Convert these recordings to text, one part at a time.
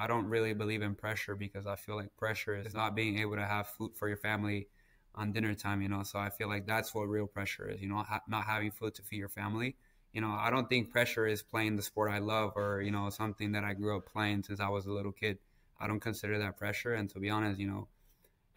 I don't really believe in pressure because I feel like pressure is not being able to have food for your family on dinner time, you know. So I feel like that's what real pressure is, you know, not having food to feed your family. You know, I don't think pressure is playing the sport I love or, you know, something that I grew up playing since I was a little kid. I don't consider that pressure. And to be honest, you know,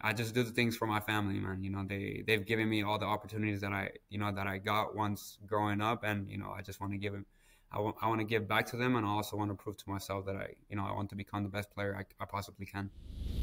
I just do the things for my family, man. You know, they've given me all the opportunities that I got once growing up, and you know, I just want to give them. I want to give back to them, and I also want to prove to myself that I want to become the best player I possibly can.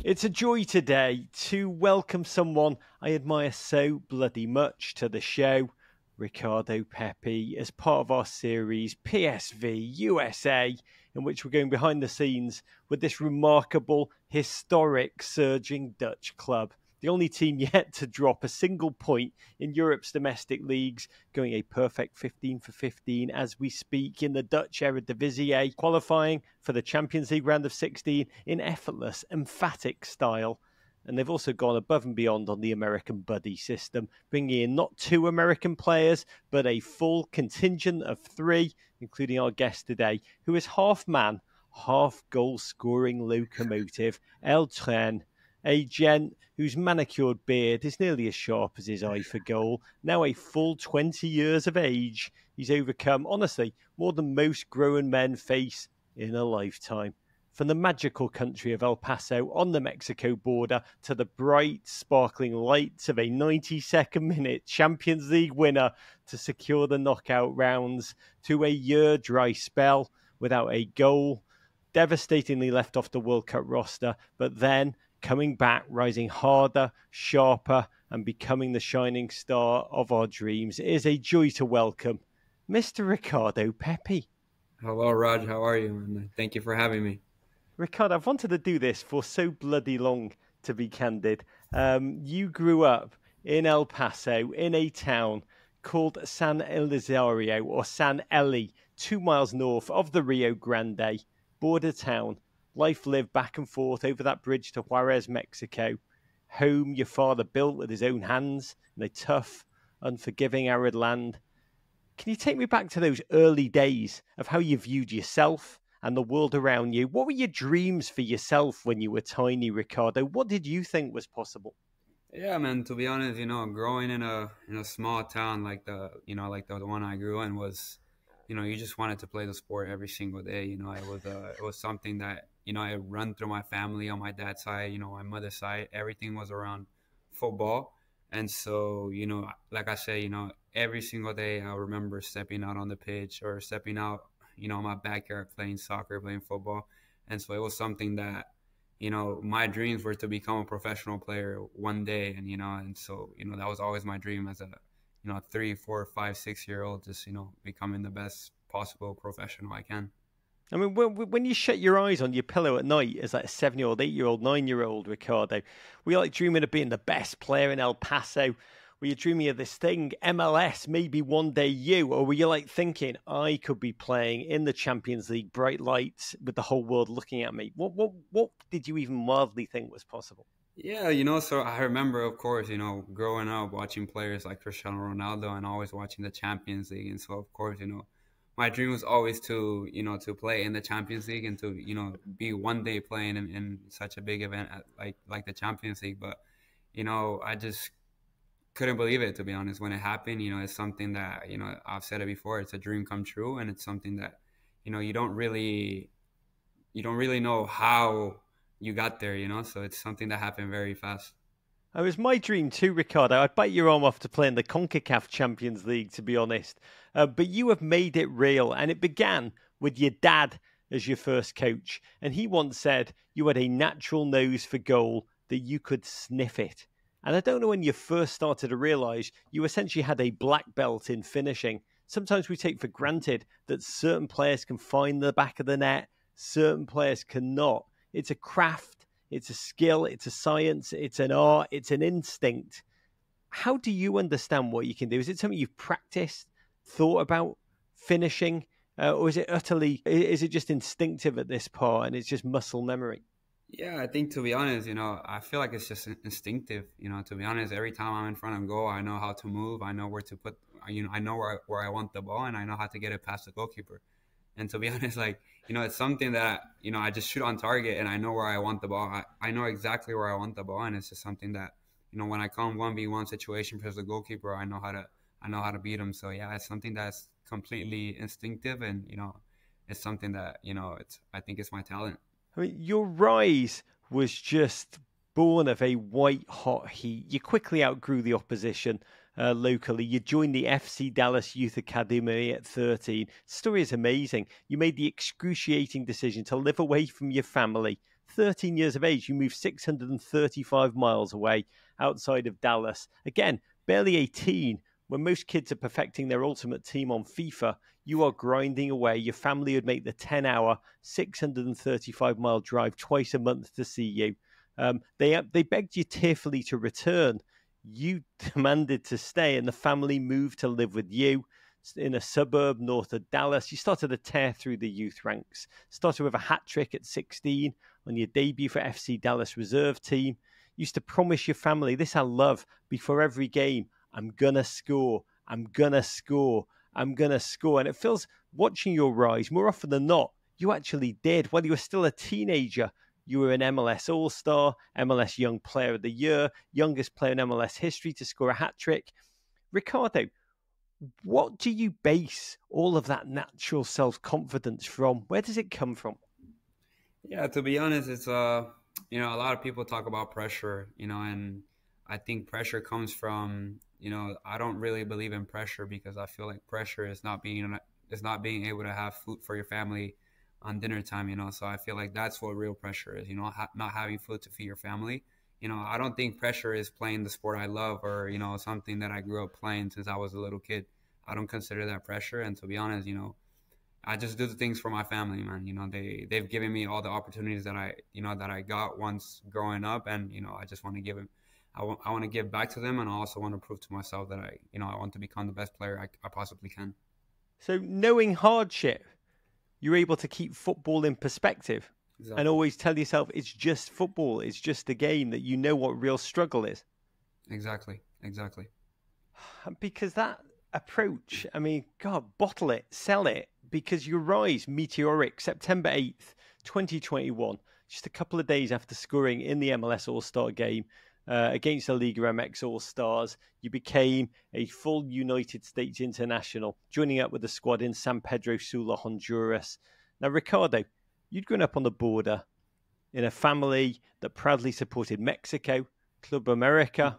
It's a joy today to welcome someone I admire so bloody much to the show, Ricardo Pepi, as part of our series PSV-USA, in which we're going behind the scenes with this remarkable, historic, surging Dutch club. The only team yet to drop a single point in Europe's domestic leagues, going a perfect 15 for 15 as we speak in the Dutch Eredivisie, qualifying for the Champions League round of 16 in effortless, emphatic style. And they've also gone above and beyond on the American buddy system, bringing in not 2 American players, but a full contingent of 3, including our guest today, who is half man, half goal scoring locomotive, El Tren, a gent whose manicured beard is nearly as sharp as his eye for goal. Now a full 20 years of age, he's overcome, honestly, more than most grown men face in a lifetime. From the magical country of El Paso on the Mexico border to the bright, sparkling lights of a 92nd minute Champions League winner to secure the knockout rounds, to a year dry spell without a goal, devastatingly left off the World Cup roster, but then coming back, rising harder, sharper, and becoming the shining star of our dreams. It is a joy to welcome Mr. Ricardo Pepi. Hello, Raj. How are you, man? Thank you for having me. Ricardo, I've wanted to do this for so bloody long, to be candid. You grew up in El Paso, in a town called San Elizario, or San Eli, 2 miles north of the Rio Grande border town. Life lived back and forth over that bridge to Juarez, Mexico. Home your father built with his own hands in a tough, unforgiving, arid land. Can you take me back to those early days of how you viewed yourself and the world around you? What were your dreams for yourself when you were tiny, Ricardo? What did you think was possible? Yeah, man. To be honest, you know, growing in a small town like the one I grew in was, you know, you just wanted to play the sport every single day. You know, it was something that, you know, I run through my family on my dad's side, you know, my mother's side. Everything was around football, and so, you know, like I said, you know, every single day I remember stepping out on the pitch or stepping out, you know, in my backyard playing soccer, playing football, and so it was something that, you know, my dreams were to become a professional player one day. And, you know, and so, you know, that was always my dream as a, you know, 3, 4, 5, 6 year old, just, you know, becoming the best possible professional I can. I mean, when you shut your eyes on your pillow at night as like a 7-year-old, 8-year-old, 9-year-old, Ricardo, were you like dreaming of being the best player in El Paso? Were you dreaming of this thing, MLS, maybe one day you? Or were you like thinking, I could be playing in the Champions League, bright lights, with the whole world looking at me? What did you even mildly think was possible? Yeah, you know, so I remember, of course, you know, growing up watching players like Cristiano Ronaldo and always watching the Champions League. And so, of course, you know, my dream was always to, you know, to play in the Champions League and to, you know, be one day playing in such a big event like the Champions League. But, you know, I just couldn't believe it, to be honest, when it happened. You know, it's something that, you know, I've said it before, it's a dream come true, and it's something that, you know, you don't really know how you got there, you know, so it's something that happened very fast. It was my dream too, Ricardo. I'd bite your arm off to play in the CONCACAF Champions League, to be honest. But you have made it real, and it began with your dad as your first coach. And he once said you had a natural nose for goal, that you could sniff it. And I don't know when you first started to realise you essentially had a black belt in finishing. Sometimes we take for granted that certain players can find the back of the net, certain players cannot. It's a craft, it's a skill, it's a science, it's an art, it's an instinct. How do you understand what you can do? Is it something you've practiced, thought about, finishing? Or is it just instinctive at this part and it's just muscle memory? Yeah, I think, to be honest, you know, I feel like it's just instinctive. You know, to be honest, every time I'm in front of goal, I know how to move. I know where to put, you know, I know where I want the ball, and I know how to get it past the goalkeeper. And to be honest, like, it's something that, I just shoot on target and I know where I want the ball. I know exactly where I want the ball. And it's just something that, when I come 1v1 situation versus the goalkeeper, I know how to beat him. So yeah, it's something that's completely instinctive. And, it's something that, I think it's my talent. I mean, your rise was just born of a white hot heat. You quickly outgrew the opposition locally. You joined the FC Dallas Youth Academy at 13. The story is amazing. You made the excruciating decision to live away from your family. 13 years of age, you moved 635 miles away outside of Dallas. Again, barely 18. When most kids are perfecting their ultimate team on FIFA, you are grinding away. Your family would make the 10-hour, 635-mile drive twice a month to see you. They begged you tearfully to return. You demanded to stay, and the family moved to live with you in a suburb north of Dallas. You started to tear through the youth ranks. Started with a hat trick at 16 on your debut for FC Dallas reserve team. Used to promise your family, this I love, before every game, I'm going to score, I'm going to score, I'm going to score. And it feels, watching your rise, more often than not, you actually did. While you were still a teenager, you were an MLS All-Star, MLS Young Player of the Year, youngest player in MLS history to score a hat-trick. Ricardo, what do you base all of that natural self-confidence from? Where does it come from? Yeah, to be honest, it's a lot of people talk about pressure, and I think pressure comes from, I don't really believe in pressure because I feel like pressure is not being able to have food for your family on dinner time, So I feel like that's what real pressure is, not having food to feed your family. I don't think pressure is playing the sport I love or, something that I grew up playing since I was a little kid. I don't consider that pressure. And to be honest, I just do the things for my family, man. They've given me all the opportunities that I got once growing up, and I just want to give them. I want to give back to them, and I also want to prove to myself that I want to become the best player I possibly can. So knowing hardship, you're able to keep football in perspective and Exactly. always tell yourself it's just football, it's just a game, that you know what real struggle is. Exactly. Exactly. Because that approach, I mean, God, bottle it, sell it, because your rise meteoric September 8th, 2021, just a couple of days after scoring in the MLS All-Star game against the Liga MX All-Stars, you became a full United States international, joining up with the squad in San Pedro Sula, Honduras. Now, Ricardo, you'd grown up on the border in a family that proudly supported Mexico, Club America.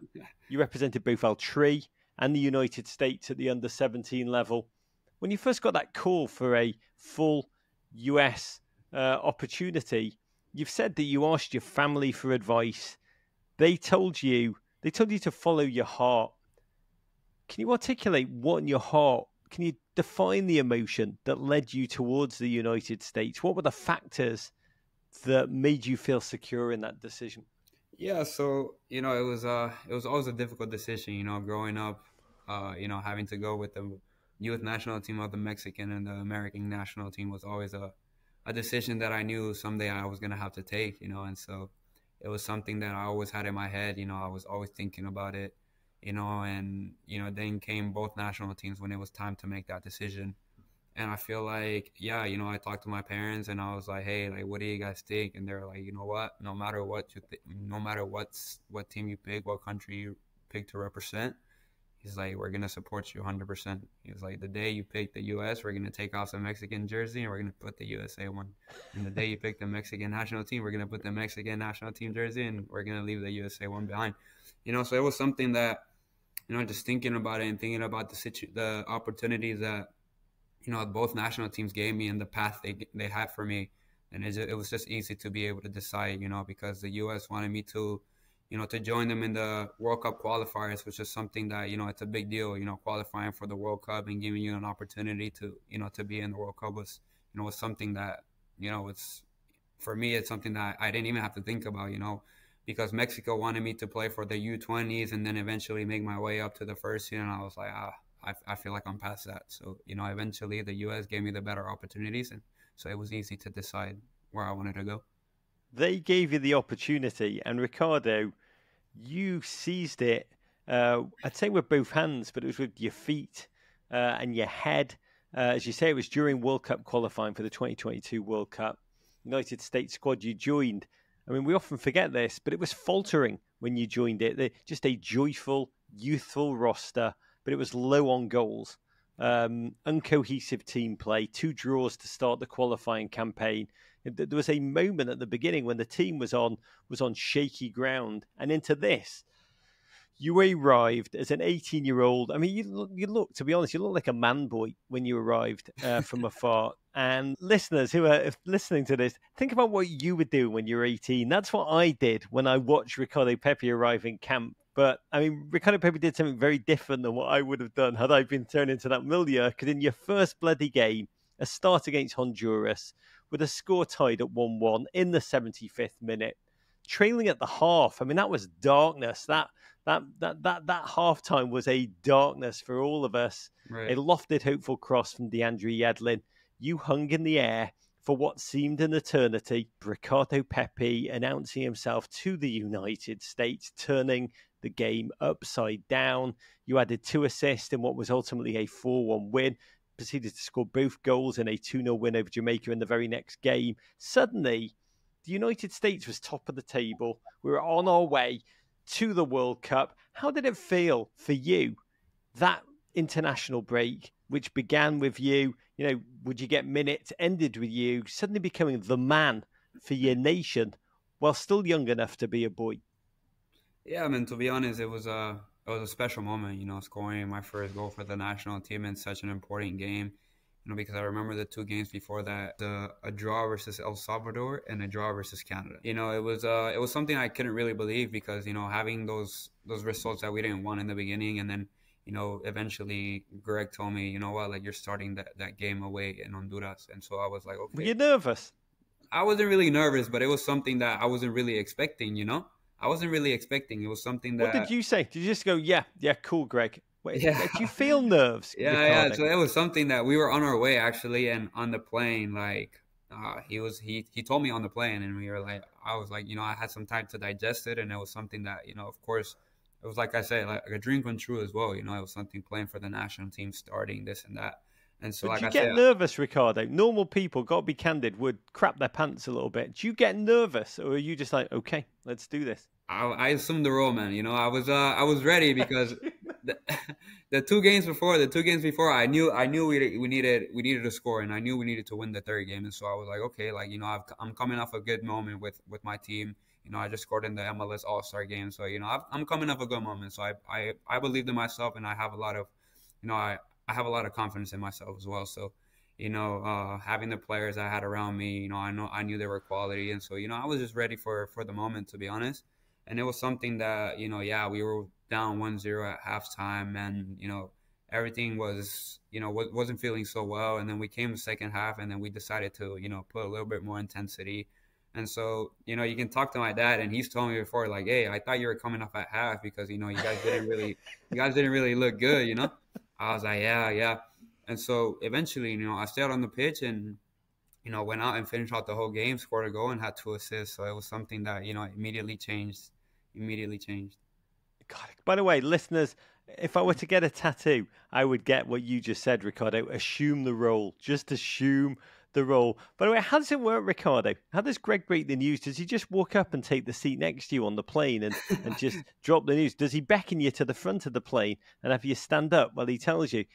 You represented both El Tri and the United States at the under 17 level. When you first got that call for a full US opportunity, you've said that you asked your family for advice. They told you to follow your heart. Can you articulate what in your heart? Can you define the emotion that led you towards the United States? What were the factors that made you feel secure in that decision? Yeah, so it was always a difficult decision, growing up, having to go with the youth national team of the Mexican and the American national team was always a decision that I knew someday I was gonna have to take, and so it was something that I always had in my head, I was always thinking about it, and then came both national teams when it was time to make that decision. And I feel like, yeah, I talked to my parents and I was like, hey, like, what do you guys think? And they're like, you know what? No matter what team you pick, what country you pick to represent, he's like, we're gonna support you 100%. He was like, the day you pick the U.S., we're gonna take off the Mexican jersey and we're gonna put the USA one. And the day you pick the Mexican national team, we're gonna put the Mexican national team jersey and we're gonna leave the USA one behind. So it was something that, just thinking about it and thinking about the opportunities that both national teams gave me and the path they had for me, and it was just easy to be able to decide, because the U.S. wanted me to join them in the World Cup qualifiers, which is something that it's a big deal, qualifying for the World Cup and giving you an opportunity to be in the World Cup was something that it's for me it's something that I didn't even have to think about, because Mexico wanted me to play for the U20s and then eventually make my way up to the first team, and I was like, I feel like I'm past that. So, eventually the U.S. gave me the better opportunities. And so it was easy to decide where I wanted to go. They gave you the opportunity, and Ricardo, you seized it. I'd say with both hands, but it was with your feet and your head. As you say, it was during World Cup qualifying for the 2022 World Cup. United States squad you joined. I mean, we often forget this, but it was faltering when you joined it. Just a joyful, youthful roster, but it was low on goals. Uncohesive team play, 2 draws to start the qualifying campaign. There was a moment at the beginning when the team was on shaky ground, and into this, you arrived as an 18-year-old. I mean, you look, to be honest, you look like a man boy when you arrived from afar. And listeners who are listening to this, think about what you were doing when you were 18. That's what I did when I watched Ricardo Pepi arrive in camp. But, I mean, Ricardo Pepi did something very different than what I would have done had I been thrown into that milieu. Because in your first bloody game, a start against Honduras, with a score tied at 1-1 in the 75th minute, trailing at the half. I mean, that was darkness. That halftime was a darkness for all of us. Right. A lofted, hopeful cross from DeAndre Yedlin. You hung in the air for what seemed an eternity. Ricardo Pepi announcing himself to the United States, turning the game upside down. You added 2 assists in what was ultimately a 4-1 win. Proceeded to score both goals in a 2-0 win over Jamaica in the very next game. Suddenly, the United States was top of the table. We were on our way to the World Cup. How did it feel for you, that international break, which began with you, would you get minutes, ended with you suddenly becoming the man for your nation while still young enough to be a boy? Yeah, I mean, to be honest, it was a special moment, scoring my first goal for the national team in such an important game. Because I remember the 2 games before that, a draw versus El Salvador and a draw versus Canada. It was something I couldn't really believe because, having those results that we didn't want in the beginning, and then, eventually Greg told me, what, like, you're starting that game away in Honduras. And so I was like, okay. Were you nervous? I wasn't really nervous, but it was something that I wasn't really expecting, I wasn't really expecting. It was something that... What did you say? Did you just go, yeah, cool, Greg? Wait, yeah. Did you feel nerves? Yeah, Ricardo? yeah. So it was something that we were on our way actually, and on the plane, like he told me on the plane, and we were like, I was like, I had some time to digest it, and it was something that of course, it was like I said, like a dream come true as well. It was something playing for the national team, starting this and that, and so But like you I get said, nervous, Ricardo? Normal people, got to be candid, would crap their pants a little bit. Do you get nervous, or are you just like, okay, let's do this? I assumed the role, man. I was ready because the 2 games before, I knew we needed a score, and I knew we needed to win the 3rd game, and so I was like, okay, like I'm coming off a good moment with my team. I just scored in the MLS All-Star game, so I'm coming off a good moment. So I believed in myself, and I have a lot of, I have a lot of confidence in myself as well. So. Having the players I had around me, I knew they were quality, and so I was just ready for the moment, to be honest. And it was something that, we were down 1-0 at halftime, and, everything was, wasn't feeling so well. And then we came the second half, and then we decided to, put a little bit more intensity. And so, you can talk to my dad, and he's told me before, like, hey, I thought you were coming off at half because, you guys didn't really look good, I was like, yeah. And so eventually, I stayed on the pitch and, went out and finished out the whole game, scored a goal, and had 2 assists. So it was something that, immediately changed. God, by the way, listeners, if I were to get a tattoo, I would get what you just said, Ricardo. Assume the role. Just assume the role. By the way, how does it work, Ricardo? How does Greg break the news? Does he just walk up and take the seat next to you on the plane and just drop the news? Does he beckon you to the front of the plane and have you stand up while he tells you?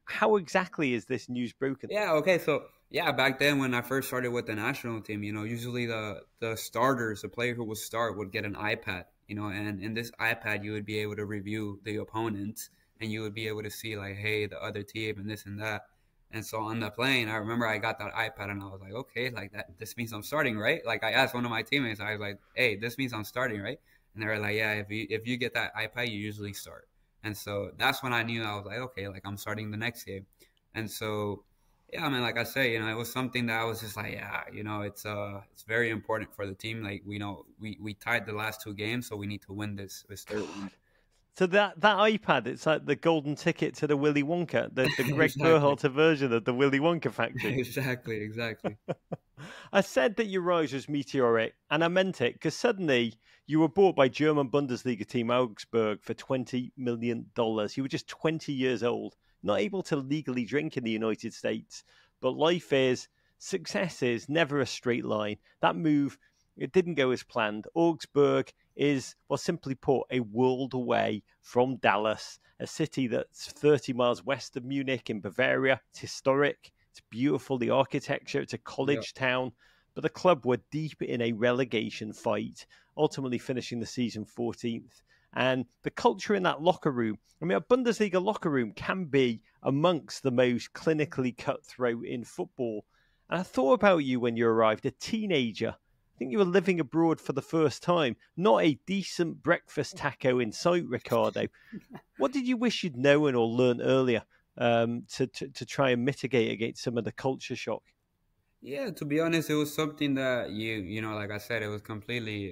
How exactly is this news broken? Yeah, okay, so back then when I first started with the national team, usually the starters, the player who would start, would get an iPad, and in this iPad you would be able to review the opponent, and you would be able to see like, hey, the other team and this and that. And so on the plane, I remember I got that iPad and I was like, okay, like this means I'm starting, right? Like I asked one of my teammates, I was like, hey, this means I'm starting, right? And they were like, yeah, if you get that iPad, you usually start. And so that's when I knew. I was like, okay, like I'm starting the next game. And so, yeah, I mean, like I say, it was something that I was just like, yeah, it's very important for the team. Like, we tied the last 2 games, so we need to win this 3rd one. So that iPad, it's like the golden ticket to the Willy Wonka, the Greg Exactly. Berhalter version of the Willy Wonka factory. Exactly. I said that your rise was meteoric, and I meant it, because suddenly you were bought by German Bundesliga team Augsburg for $20 million. You were just 20 years old. not able to legally drink in the United States. But life is, success is never a straight line. That move, it didn't go as planned. Augsburg is, well, simply put, a world away from Dallas, a city that's 30 miles west of Munich in Bavaria. It's historic, it's beautiful, the architecture, it's a Yeah. college town. But the club were deep in a relegation fight, ultimately finishing the season 14th. And the culture in that locker room, I mean, a Bundesliga locker room can be amongst the most clinically cutthroat in football. And I thought about you when you arrived, a teenager. I think you were living abroad for the first time. Not a decent breakfast taco in sight, Ricardo. What did you wish you'd known or learned earlier to try and mitigate against some of the culture shock? Yeah, to be honest, it was something that you know, like I said, it was completely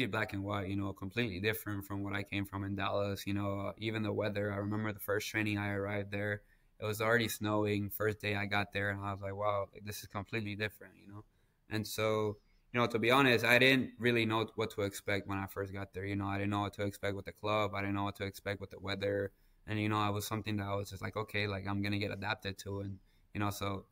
black and white, you know, completely different from what I came from in Dallas, you know, even the weather. I remember the first training I arrived there, it was already snowing. First day I got there, and I was like, wow, like, this is completely different, you know. And so, you know, to be honest, I didn't really know what to expect when I first got there. You know, I didn't know what to expect with the club. I didn't know what to expect with the weather, and you know, it was something that I was just like, okay, like I'm gonna get adapted to, and you know, so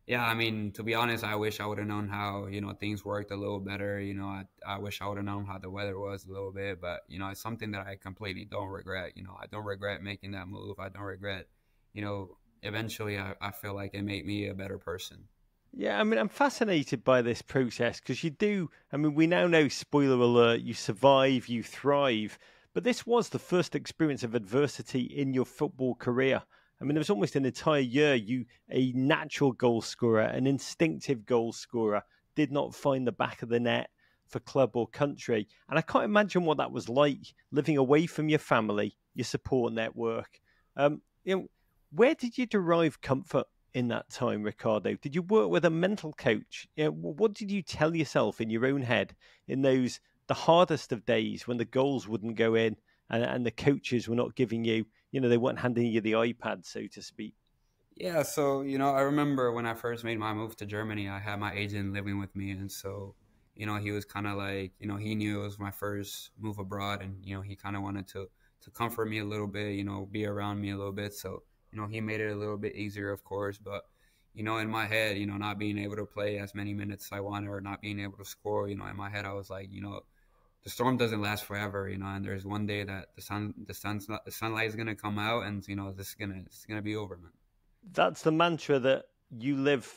yeah, I mean, to be honest, I wish I would have known how, you know, things worked a little better. You know, I wish I would have known how the weather was a little bit, but, you know, it's something that I completely don't regret. You know, I don't regret making that move. I don't regret, you know, eventually I feel like it made me a better person. Yeah, I mean, I'm fascinated by this process because you do. I mean, we now know, spoiler alert, you survive, you thrive. But this was the first experience of adversity in your football career. I mean, there was almost an entire year you, a natural goal scorer, an instinctive goal scorer, did not find the back of the net for club or country. And I can't imagine what that was like living away from your family, your support network. You know, where did you derive comfort in that time, Ricardo? Did you work with a mental coach? You know, what did you tell yourself in your own head in those the hardest of days when the goals wouldn't go in and the coaches were not giving you, you know, they weren't handing you the iPad, so to speak? Yeah, so you know, I remember when I first made my move to Germany, I had my agent living with me, and so you know, he was kind of like, you know, he knew it was my first move abroad, and you know, he kind of wanted to comfort me a little bit, you know, be around me a little bit. So you know, he made it a little bit easier, of course, but you know, in my head, you know, not being able to play as many minutes as I wanted or not being able to score, you know, in my head, I was like, you know, the storm doesn't last forever, you know, and there's one day that the sunlight is gonna come out, and you know, it's gonna be over, man. That's the mantra that you lived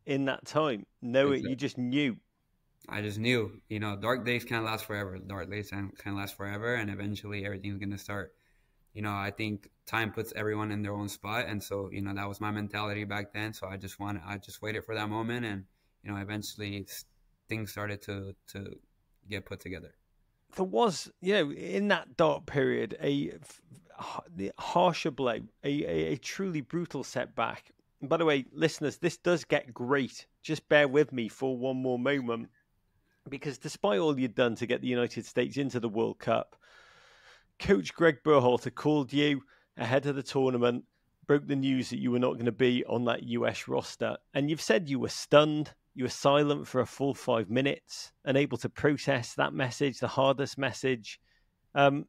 in that time. No, you just knew. I just knew, you know, dark days can't last forever. Dark days can't last forever, and eventually everything's gonna start. You know, I think time puts everyone in their own spot, and so you know that was my mentality back then. So I just waited for that moment, and you know, eventually things started to get put together. There was, you know, in that dark period, the harsher blow, a truly brutal setback. And by the way, listeners, this does get great. Just bear with me for one more moment, because despite all you'd done to get the United States into the World Cup, Coach Greg Berhalter called you ahead of the tournament, broke the news that you were not going to be on that US roster. And you've said you were stunned. You were silent for a full 5 minutes, unable to process that message, the hardest message. Um,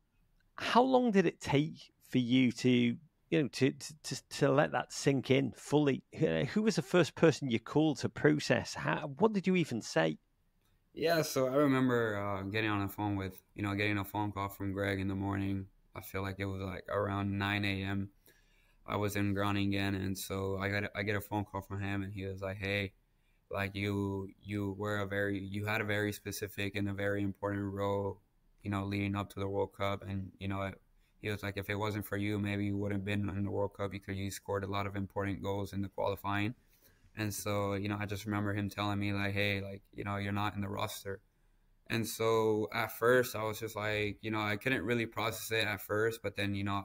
how long did it take for you to, you know, to let that sink in fully? Who was the first person you called to process? What did you even say? Yeah, so I remember getting on the phone with, you know, getting a phone call from Greg in the morning. I feel like it was like around 9 a.m. I was in Groningen, and so I get a phone call from him, and he was like, "Hey, like you had a very specific and a very important role, you know, leading up to the World Cup, and you know, he was like, if it wasn't for you, maybe you wouldn't have been in the World Cup because you scored a lot of important goals in the qualifying." And so, you know, I just remember him telling me like, "Hey, like, you know, you're not in the roster." And so at first I was just like, you know, I couldn't really process it at first, but then, you know,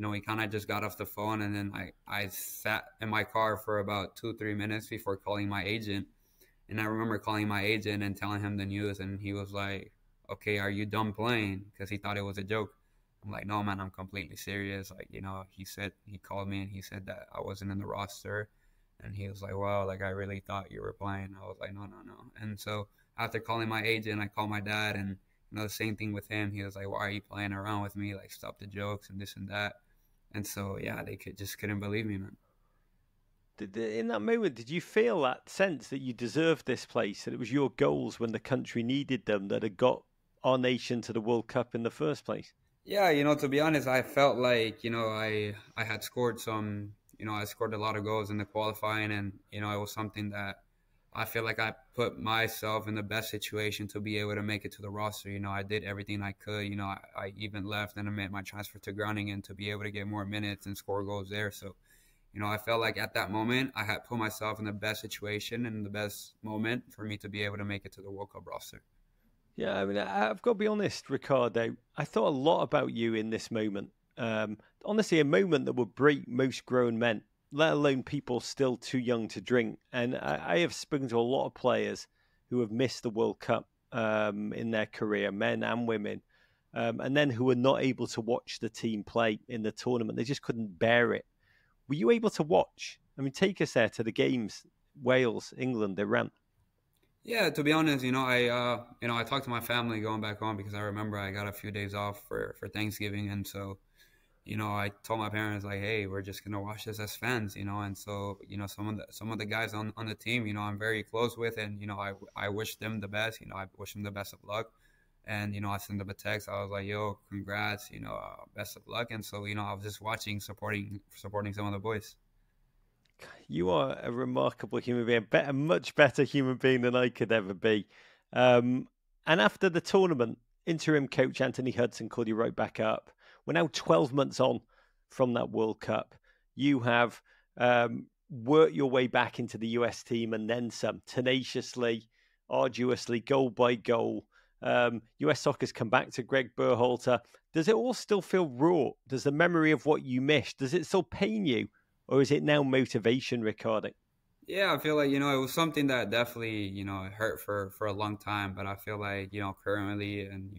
we kind of just got off the phone, and then I sat in my car for about 2, 3 minutes before calling my agent. And I remember calling my agent and telling him the news, and he was like, "Okay, are you done playing?" Because he thought it was a joke. I'm like, "No, man, I'm completely serious." Like, you know, he called me and he said that I wasn't in the roster, and he was like, "Wow, like I really thought you were playing." I was like, "No, no, no." And so after calling my agent, I called my dad, and you know, the same thing with him. He was like, "Why are you playing around with me? Like, stop the jokes and this and that." And so yeah, they couldn't believe me, man. In that moment, did you feel that sense that you deserved this place, that it was your goals when the country needed them that had got our nation to the World Cup in the first place? Yeah, to be honest, I felt like, I had scored some, I scored a lot of goals in the qualifying, and, it was something that I feel like I put myself in the best situation to be able to make it to the roster. I did everything I could. I even left and I made my transfer to Groningen to be able to get more minutes and score goals there. So, I felt like at that moment I had put myself in the best situation and the best moment for me to be able to make it to the World Cup roster. Yeah, I mean, I've got to be honest, Ricardo. I thought a lot about you in this moment. Honestly, a moment that would break most grown men, let alone people still too young to drink. And I have spoken to a lot of players who have missed the World Cup in their career, men and women, and then who were not able to watch the team play in the tournament. They just couldn't bear it. Were you able to watch? I mean, take us there to the games, Wales, England, Iran. Yeah, to be honest, I talked to my family going back home because I remember I got a few days off for Thanksgiving, and so I told my parents like, hey, we're just gonna watch this as fans, and so some of the guys on the team, I'm very close with, and I wish them the best, I wish them the best of luck, and I sent them a text. I was like, yo, congrats, best of luck, and so I was just watching, supporting some of the boys. You are a remarkable human being, a much better human being than I could ever be. And after the tournament, interim coach Anthony Hudson called you right back up. We're now 12 months on from that World Cup. You have worked your way back into the US team and then some, tenaciously, arduously, goal by goal. US soccer's come back to Greg Berhalter. Does it all still feel raw? Does the memory of what you missed, does it still pain you? Or is it now motivation, Ricardo? Yeah, I feel like, it was something that definitely, hurt for a long time, but I feel like, currently, and,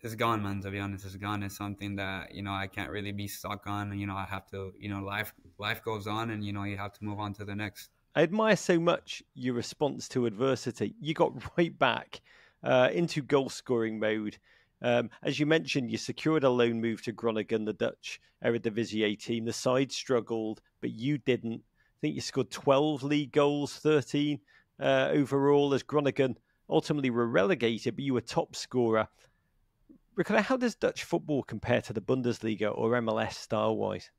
it's gone, man, to be honest. It's gone. It's something that, I can't really be stuck on. I have to, life goes on, and, you have to move on to the next. I admire so much your response to adversity. You got right back into goal scoring mode. As you mentioned, you secured a loan move to Groningen, the Dutch Eredivisie team. The side struggled, but you didn't. I think you scored 12 league goals, 13 overall as Groningen ultimately were relegated, but you were top scorer. Ricardo, how does Dutch football compare to the Bundesliga or MLS style-wise?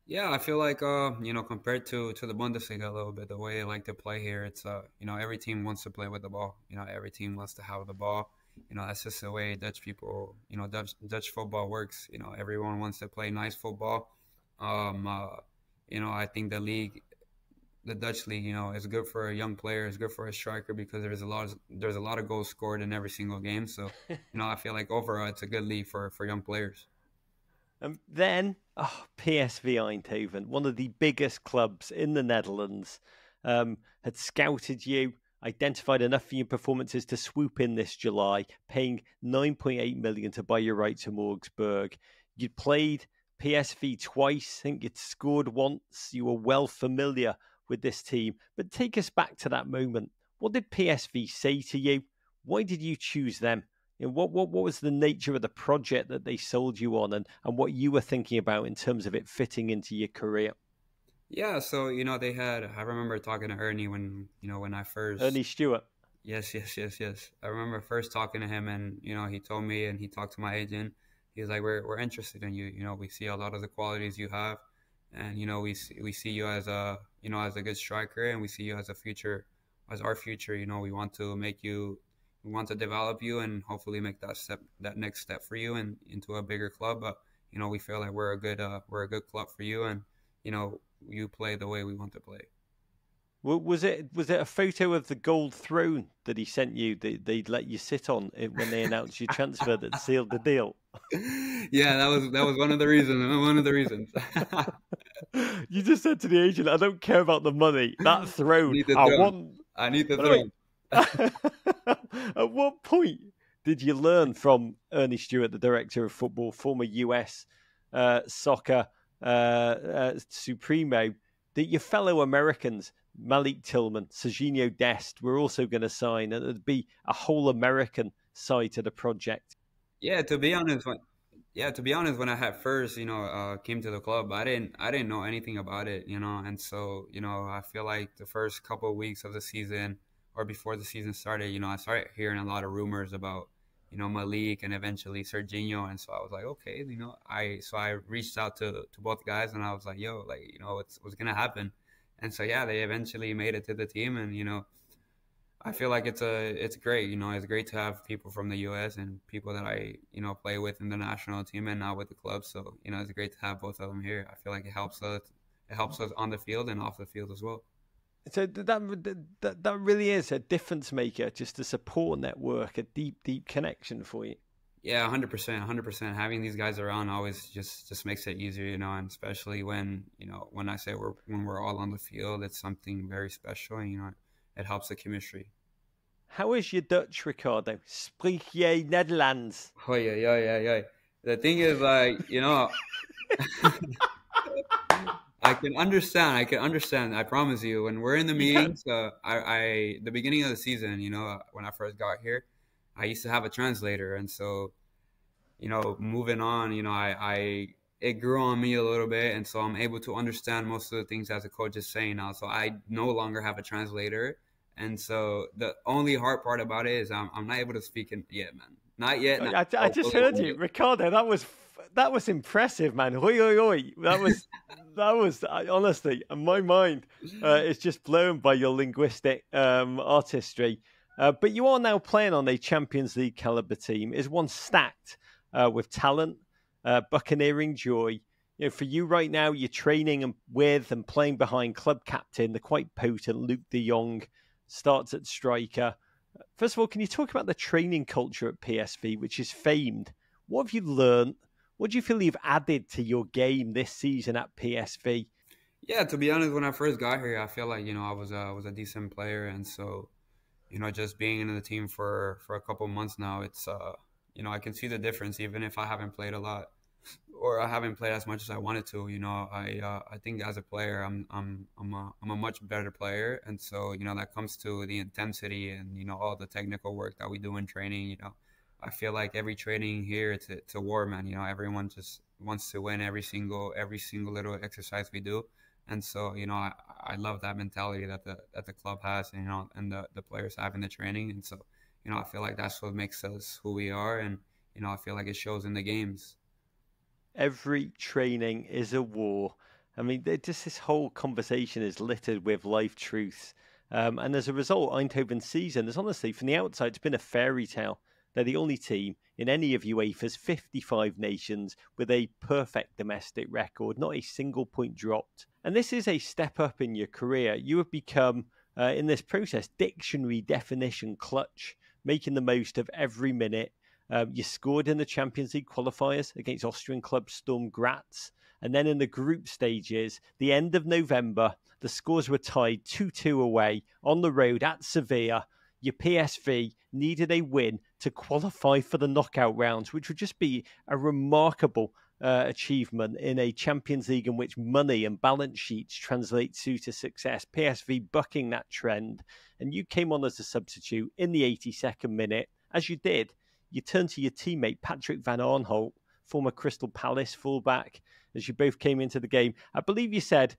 Yeah, I feel like compared to the Bundesliga a little bit, the way I like to play here, it's every team wants to play with the ball. Every team wants to have the ball. That's just the way Dutch people, Dutch football works. Everyone wants to play nice football. I think the Dutch league, is good for a young player, it's good for a striker because there's a lot of goals scored in every single game. So, I feel like overall it's a good league for young players. And then, PSV Eindhoven, one of the biggest clubs in the Netherlands, had scouted you, identified enough for your performances to swoop in this July, paying 9.8 million to buy your right to Augsburg. You'd played PSV twice, I think you'd scored once. You were well familiar with this team. But take us back to that moment. What did PSV say to you? Why did you choose them? What was the nature of the project that they sold you on, and what you were thinking about in terms of it fitting into your career? Yeah, so they had. I remember talking to Ernie when I first. Ernie Stewart. Yes. I remember first talking to him, and he told me, and he talked to my agent. He was like, "We're interested in you. We see a lot of the qualities you have, and we see you as a as a good striker, and we see you as our future. We want to make you." We want to develop you and hopefully make that next step for you and into a bigger club. But we feel like we're a good club for you, and you play the way we want to play. Was it a photo of the gold throne that he sent you that they'd let you sit on when they announced your transfer that sealed the deal? Yeah, that was one of the reasons. One of the reasons. You just said to the agent, "I don't care about the money. That throne, I need the throne." At what point did you learn from Ernie Stewart, the director of football, former US soccer supremo, that your fellow Americans, Malik Tillman, Serginho Dest, were also going to sign, and there'd be a whole American side to the project? Yeah, to be honest, Yeah, to be honest, when I had first, came to the club, I didn't know anything about it, and so, I feel like the first couple of weeks of the season or before the season started, I started hearing a lot of rumors about, Malik and eventually Serginho, and so I was like, okay, I reached out to both guys and I was like, yo, like, what's gonna happen, and so yeah, they eventually made it to the team, and I feel like it's great. It's great to have people from the U.S. and people that I play with in the national team and now with the club. So it's great to have both of them here. I feel like it helps us. It helps us on the field and off the field as well. So that really is a difference maker, just a support network, a deep connection for you. Yeah, 100%, 100%. Having these guys around always just makes it easier, and especially when I say when we're all on the field, it's something very special. And, it helps the chemistry. How is your Dutch, Ricardo? Spreek jij Nederlands? Oh yeah, yeah, yeah, yeah. The thing is, like, I can understand. I can understand. I promise you. When we're in the You can. meetings, the beginning of the season, when I first got here, I used to have a translator, and so, moving on, it grew on me a little bit, and so I'm able to understand most of the things that the coach is saying now. So I no longer have a translator, and so the only hard part about it is I'm not able to speak it yet, man. Not yet. Not I just hopefully heard one you, day. Ricardo. That was impressive, man. Hoi, hoi, hoi. That was honestly, my mind is just blown by your linguistic artistry. But you are now playing on a Champions League caliber team. Is one stacked with talent, buccaneering joy. For you right now, you're training with and playing behind club captain, the quite potent Luke De Jong, starts at striker. First of all, can you talk about the training culture at PSV, which is famed? What have you learned? What do you feel you've added to your game this season at PSV? Yeah, to be honest, when I first got here, I feel like I was a decent player, and so just being in the team for a couple months now, it's I can see the difference even if I haven't played a lot or I haven't played as much as I wanted to. I think as a player, I'm a much better player, and so that comes to the intensity and all the technical work that we do in training. I feel like every training here it's a war, man. Everyone just wants to win every single little exercise we do, and so I love that mentality that the club has, and and the players have in the training, and so I feel like that's what makes us who we are, and I feel like it shows in the games. Every training is a war. I mean, just this whole conversation is littered with life truths. And as a result, Eindhoven's season has honestly, from the outside, it's been a fairy tale. They're the only team in any of UEFA's 55 nations with a perfect domestic record, not a single point dropped. And this is a step up in your career. You have become, in this process, dictionary definition clutch, making the most of every minute. You scored in the Champions League qualifiers against Austrian club Sturm Graz. And then in the group stages, the end of November, the scores were tied 2-2 away on the road at Sevilla. Your PSV needed a win to qualify for the knockout rounds, which would just be a remarkable achievement in a Champions League in which money and balance sheets translate to success. PSV bucking that trend. And you came on as a substitute in the 82nd minute, as you did. You turned to your teammate, Patrick Van Arnholt, former Crystal Palace fullback, as you both came into the game. I believe you said,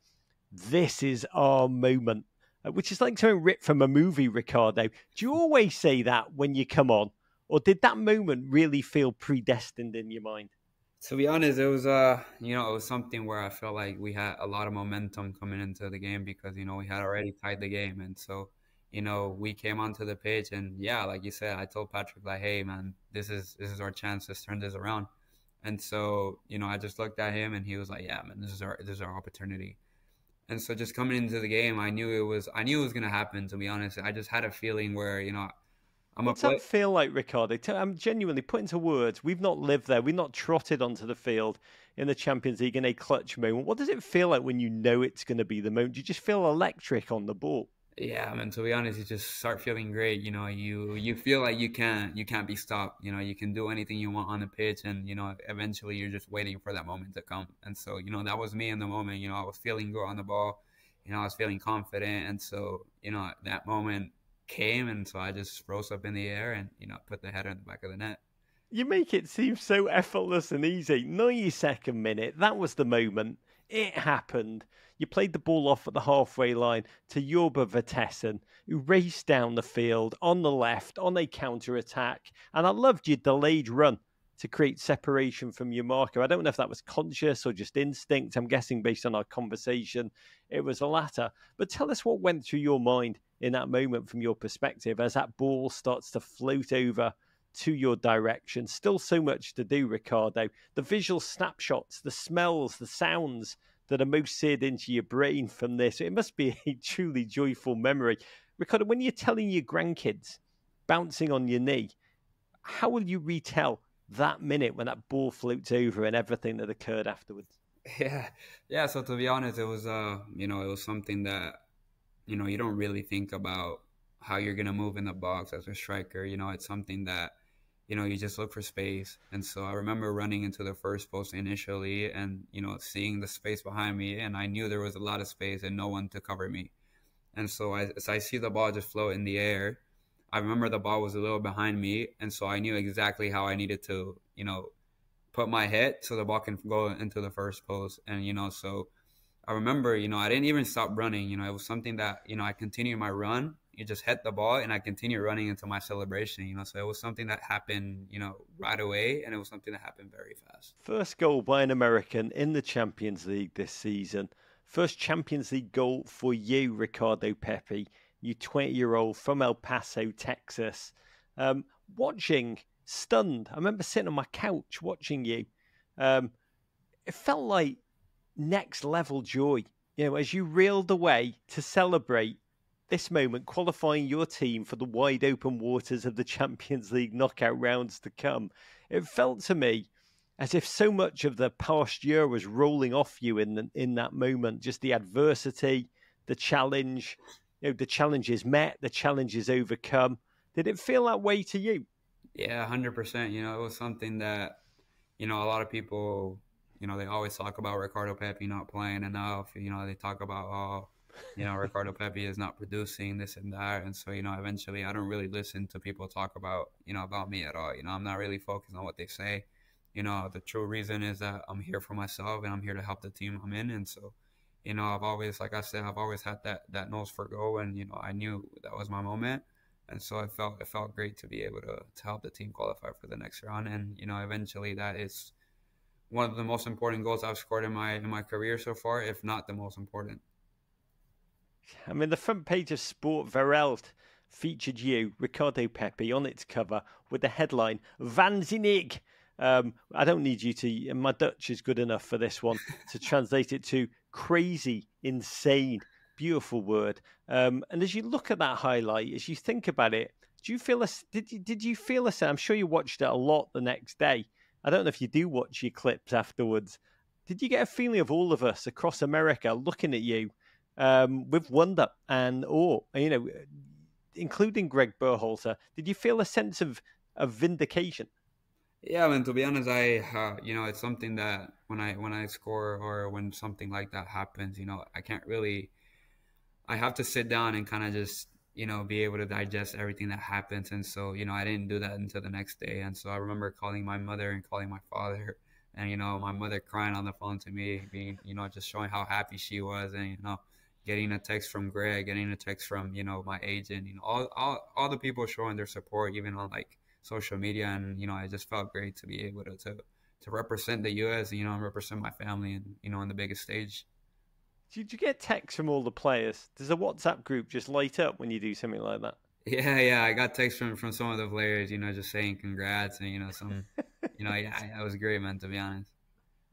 "This is our moment," which is like something ripped from a movie, Ricardo. Do you always say that when you come on? Or did that moment really feel predestined in your mind? To be honest, it was it was something where I felt like we had a lot of momentum coming into the game because we had already tied the game, and so we came onto the pitch, and yeah, like you said, I told Patrick like, hey man, this is our chance to turn this around, and so I just looked at him, and he was like, yeah man, this is our opportunity, and so just coming into the game, I knew it was gonna happen. To be honest, I just had a feeling where I'm a What's that play. feel like, Ricardo? I'm genuinely put into words. We've not lived there. We've not trotted onto the field in the Champions League in a clutch moment. What does it feel like when you know it's going to be the moment? Do you just feel electric on the ball? Yeah, man. To be honest, you just start feeling great. You feel like you can't be stopped. You can do anything you want on the pitch, and eventually you're just waiting for that moment to come. And so that was me in the moment. I was feeling good on the ball. I was feeling confident, and so that moment came, and so I just rose up in the air and put the header in the back of the net. You make it seem so effortless and easy. 92nd minute, that was the moment. It happened. You played the ball off at the halfway line to Jorba Vertessen, who raced down the field on the left on a counter-attack. And I loved your delayed run to create separation from your marker. I don't know if that was conscious or just instinct. I'm guessing based on our conversation, it was the latter. But tell us what went through your mind in that moment from your perspective as that ball starts to float over to your direction. Still so much to do, Ricardo. The visual snapshots, the smells, the sounds that are most seared into your brain from this. It must be a truly joyful memory. Ricardo, when you're telling your grandkids bouncing on your knee, how will you retell that minute when that ball floats over and everything that occurred afterwards? Yeah, yeah. So to be honest, it was it was something that you don't really think about how you're gonna move in the box as a striker. It's something that you just look for space. And so I remember running into the first post initially, and seeing the space behind me, and I knew there was a lot of space and no one to cover me. And so as I see the ball just float in the air, I remember the ball was a little behind me, and so I knew exactly how I needed to put my head so the ball can go into the first post. And so I remember, I didn't even stop running. It was something that, I continued my run. You just hit the ball and I continued running into my celebration, So it was something that happened, right away. And it was something that happened very fast. First goal by an American in the Champions League this season. First Champions League goal for you, Ricardo Pepi. You 20-year-old from El Paso, Texas. Watching, stunned. I remember sitting on my couch watching you. It felt like next level joy, as you reeled away to celebrate this moment, qualifying your team for the wide open waters of the Champions League knockout rounds to come. It felt to me as if so much of the past year was rolling off you in that moment. Just the adversity, the challenge, the challenges met, the challenges overcome. Did it feel that way to you? Yeah, 100%. It was something that, a lot of people, they always talk about Ricardo Pepi not playing enough. They talk about, Ricardo Pepi is not producing this and that. And so, eventually I don't really listen to people talk about me at all. I'm not really focused on what they say. The true reason is that I'm here for myself and I'm here to help the team I'm in. And so, I've always, like I said, I've always had that nose for goal, and, I knew that was my moment. And so it felt great to be able to help the team qualify for the next round. And, eventually that is one of the most important goals I've scored in my career so far, if not the most important. I mean, the front page of Sport Vereld featured you, Ricardo Pepi, on its cover with the headline Waanzinnig. I don't need you to, my Dutch is good enough for this one, to translate it to crazy, insane, beautiful word. And as you look at that highlight, as you think about it, do you feel did you feel a sense? I'm sure you watched it a lot the next day. I don't know if you do watch your clips afterwards. Did you get a feeling of all of us across America looking at you with wonder and awe, including Greg Berhalter? Did you feel a sense of vindication? Yeah, man. To be honest, it's something that when I score or when something like that happens, I can't really. I have to sit down and kind of just be able to digest everything that happens. And so I didn't do that until the next day. And so I remember calling my mother and calling my father, and my mother crying on the phone to me, being just showing how happy she was, and getting a text from Greg, getting a text from my agent, all the people showing their support, even on like social media. And it just felt great to be able to represent the U.S. And represent my family, and on the biggest stage. Did you get texts from all the players? Does a WhatsApp group just light up when you do something like that? Yeah. I got texts from some of the players, just saying congrats, and yeah, that was great, man. To be honest.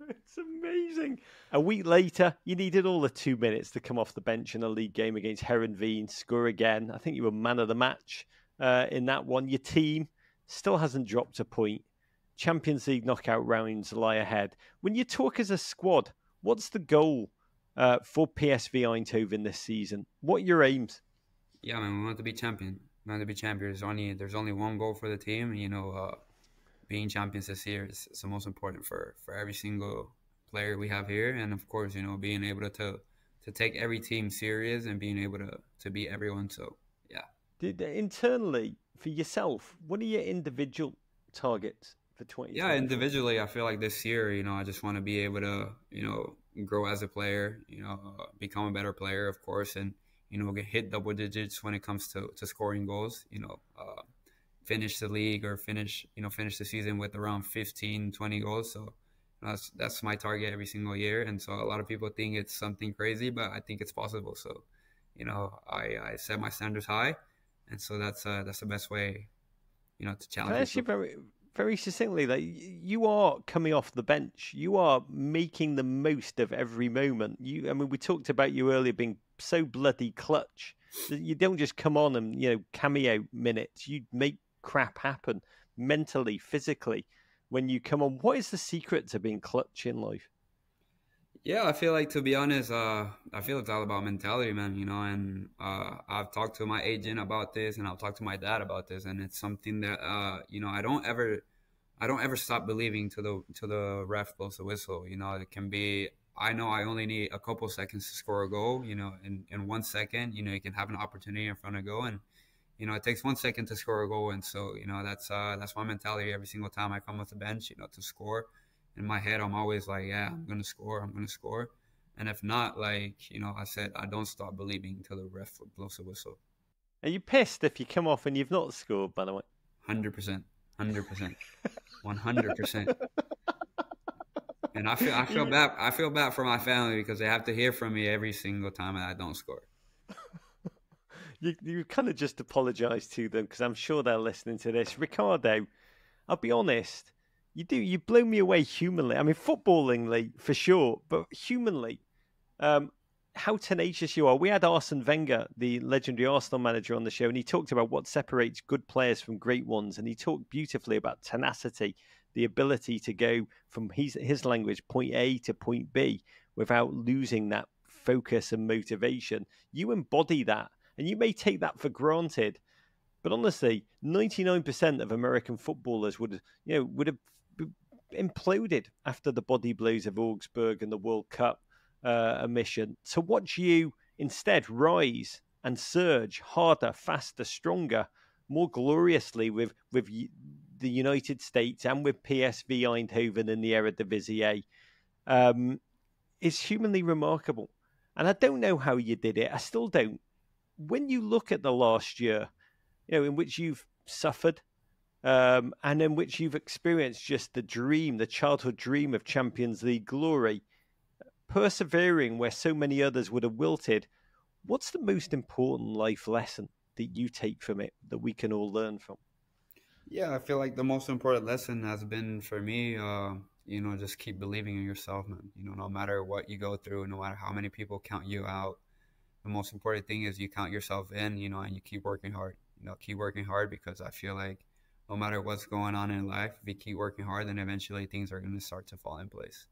It's amazing. A week later, you needed all the 2 minutes to come off the bench in a league game against Heerenveen, score again. I think you were man of the match in that one. Your team still hasn't dropped a point. Champions League knockout rounds lie ahead. When you talk as a squad, what's the goal for PSV Eindhoven this season? What are your aims? Yeah, man, we want to be champion. We want to be champion. There's only one goal for the team. Being champions this year is the most important for every single player we have here. And of course, being able to take every team serious and being able to beat everyone. So yeah. Internally for yourself, what are your individual targets for Yeah, 2024? individually, I feel like this year, I just want to be able to, grow as a player, become a better player, of course, and, get hit double digits when it comes to scoring goals, finish the league or finish the season with around 15, 20 goals. So that's my target every single year. And so a lot of people think it's something crazy, but I think it's possible. So, I set my standards high. And so that's the best way, to Can challenge I ask you myself. very, very succinctly, like you are coming off the bench, you are making the most of every moment. I mean, we talked about you earlier being so bloody clutch that you don't just come on and cameo minutes. You make crap happen mentally, physically when you come on. What is the secret to being clutch in life? Yeah, I feel like, to be honest, I feel it's all about mentality, man. And I've talked to my agent about this, and I'll talk to my dad about this, and it's something that I don't ever stop believing to the ref blows the whistle. It can be. I know I only need a couple seconds to score a goal. In 1 second, you can have an opportunity in front of goal, and it takes 1 second to score a goal, and so that's my mentality every single time I come off the bench. To score. In my head, I'm always like, yeah, I'm gonna score. I'm gonna score. And if not, like I said, I don't stop believing until the ref blows the whistle. Are you pissed if you come off and you've not scored, by the way? 100%, 100%, 100%. And I feel You, bad. I feel bad for my family because they have to hear from me every single time that I don't score. you kind of just apologise to them because I'm sure they're listening to this. Ricardo, I'll be honest, you blow me away humanly. I mean, footballingly for sure, but humanly, um, how tenacious you are. We had Arsene Wenger, the legendary Arsenal manager, on the show, and he talked about what separates good players from great ones, and he talked beautifully about tenacity, the ability to go from his language point A to point B without losing that focus and motivation. You embody that, and you may take that for granted, but honestly, 99% of American footballers would have imploded after the body blows of Augsburg and the World Cup omission. To watch you instead rise and surge harder, faster, stronger, more gloriously with the United States and with PSV Eindhoven in the Eredivisie is humanly remarkable. And I don't know how you did it. I still don't. When you look at the last year, in which you've suffered, and in which you've experienced just the childhood dream of Champions League glory, persevering where so many others would have wilted. What's the most important life lesson that you take from it that we can all learn from? Yeah, I feel like the most important lesson has been for me, just keep believing in yourself, man. No matter what you go through, no matter how many people count you out, the most important thing is you count yourself in, and you keep working hard. Keep working hard because I feel like no matter what's going on in life, if you keep working hard, then eventually things are going to start to fall in place.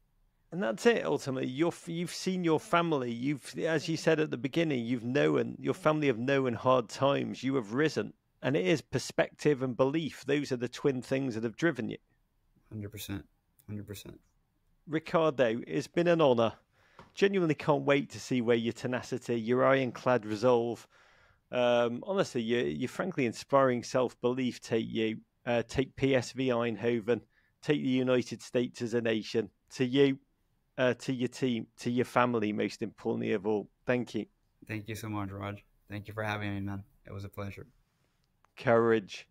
And that's it. Ultimately, you've seen your family. As you said at the beginning, you've known your family have known hard times. You have risen, and it is perspective and belief. Those are the twin things that have driven you. 100%. 100%. Ricardo, it's been an honour. Genuinely can't wait to see where your tenacity, your ironclad resolve, honestly, your frankly inspiring self belief take you. Take PSV Eindhoven, take the United States as a nation. To you, to your team, to your family, most importantly of all. Thank you. Thank you so much, Raj. Thank you for having me, man. It was a pleasure. Courage.